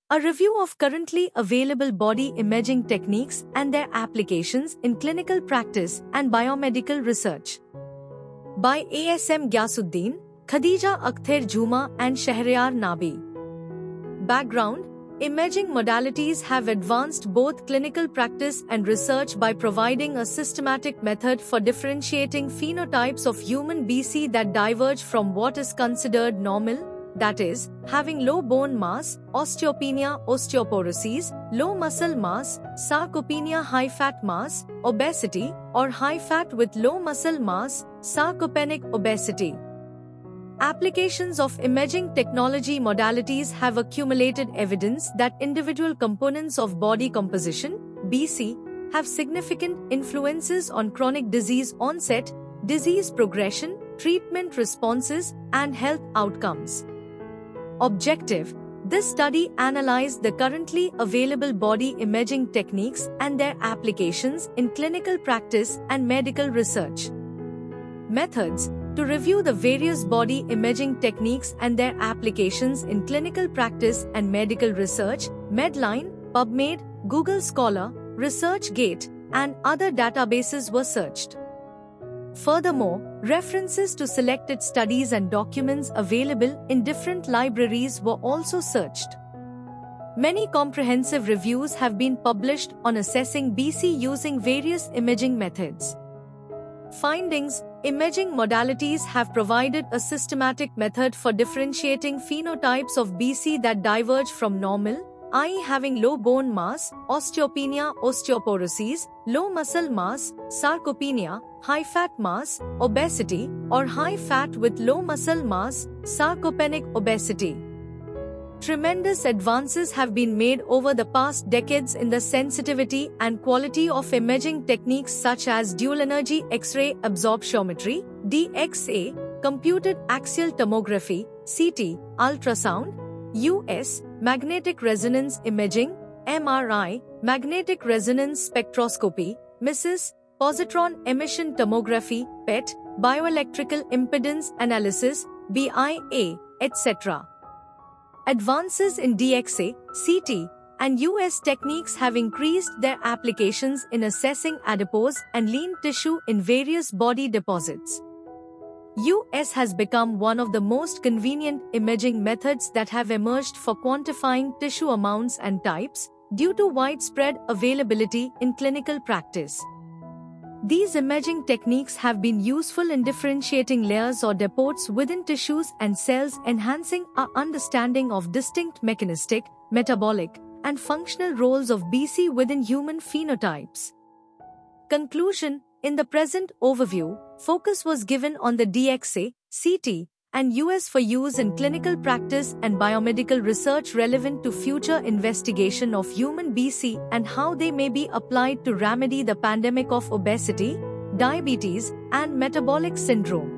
A review of currently available body imaging techniques and their applications in clinical practice and biomedical research. By ASM Gyasuddin, Khadija Akhter Juma and Shahryar Nabi. Background: Imaging modalities have advanced both clinical practice and research by providing a systematic method for differentiating phenotypes of human BC that diverge from what is considered normal, that is, having low bone mass, osteopenia, osteoporosis, low muscle mass, sarcopenia, high fat mass, obesity, or high fat with low muscle mass, sarcopenic obesity. Applications of imaging technology modalities have accumulated evidence that individual components of body composition, BC, have significant influences on chronic disease onset, disease progression, treatment responses, and health outcomes. Objective: This study analyzed the currently available body imaging techniques and their applications in clinical practice and medical research. Methods: To review the various body imaging techniques and their applications in clinical practice and medical research, Medline, PubMed, Google Scholar, ResearchGate, and other databases were searched. Furthermore, references to selected studies and documents available in different libraries were also searched. Many comprehensive reviews have been published on assessing BC using various imaging methods. Findings: Imaging modalities have provided a systematic method for differentiating phenotypes of BC that diverge from normal, i.e. having low bone mass, osteopenia, osteoporosis, low muscle mass, sarcopenia, high fat mass, obesity, or high fat with low muscle mass, sarcopenic obesity. Tremendous advances have been made over the past decades in the sensitivity and quality of imaging techniques such as dual energy X-ray absorptiometry, DXA, computed axial tomography, CT, ultrasound, US, magnetic resonance imaging, MRI, magnetic resonance spectroscopy, MISIS, positron emission tomography, PET, bioelectrical impedance analysis, BIA, etc. Advances in DXA, CT, and US techniques have increased their applications in assessing adipose and lean tissue in various body deposits. US has become one of the most convenient imaging methods that have emerged for quantifying tissue amounts and types, due to widespread availability in clinical practice. These imaging techniques have been useful in differentiating layers or depots within tissues and cells, enhancing our understanding of distinct mechanistic, metabolic, and functional roles of BC within human phenotypes. Conclusion: In the present overview, focus was given on the DXA, CT, and US for use in clinical practice and biomedical research relevant to future investigation of human BC and how they may be applied to remedy the pandemic of obesity, diabetes, and metabolic syndrome.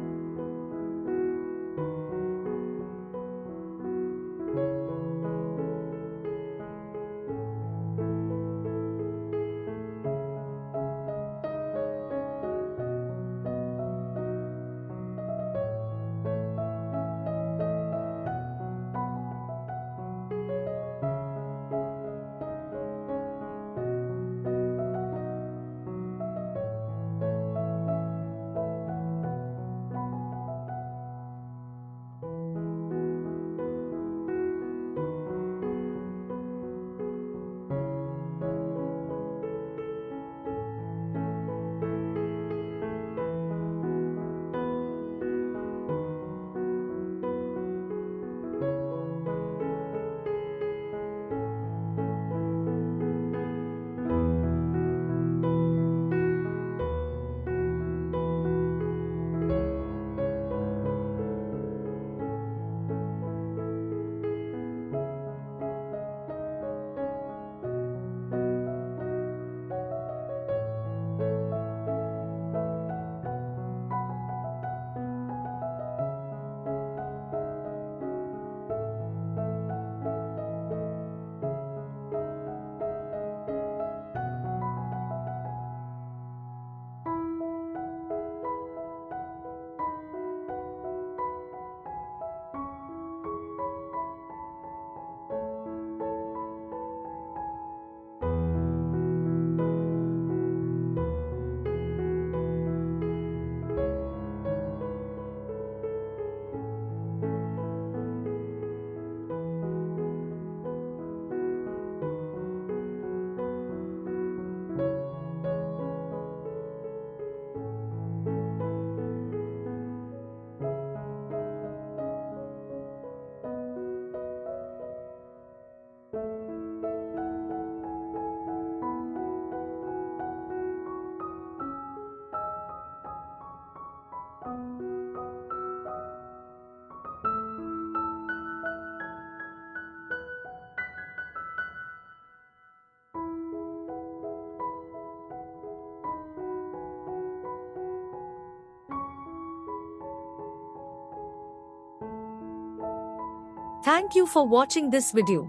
Thank you for watching this video.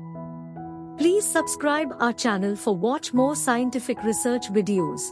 Please subscribe our channel for watch more scientific research videos.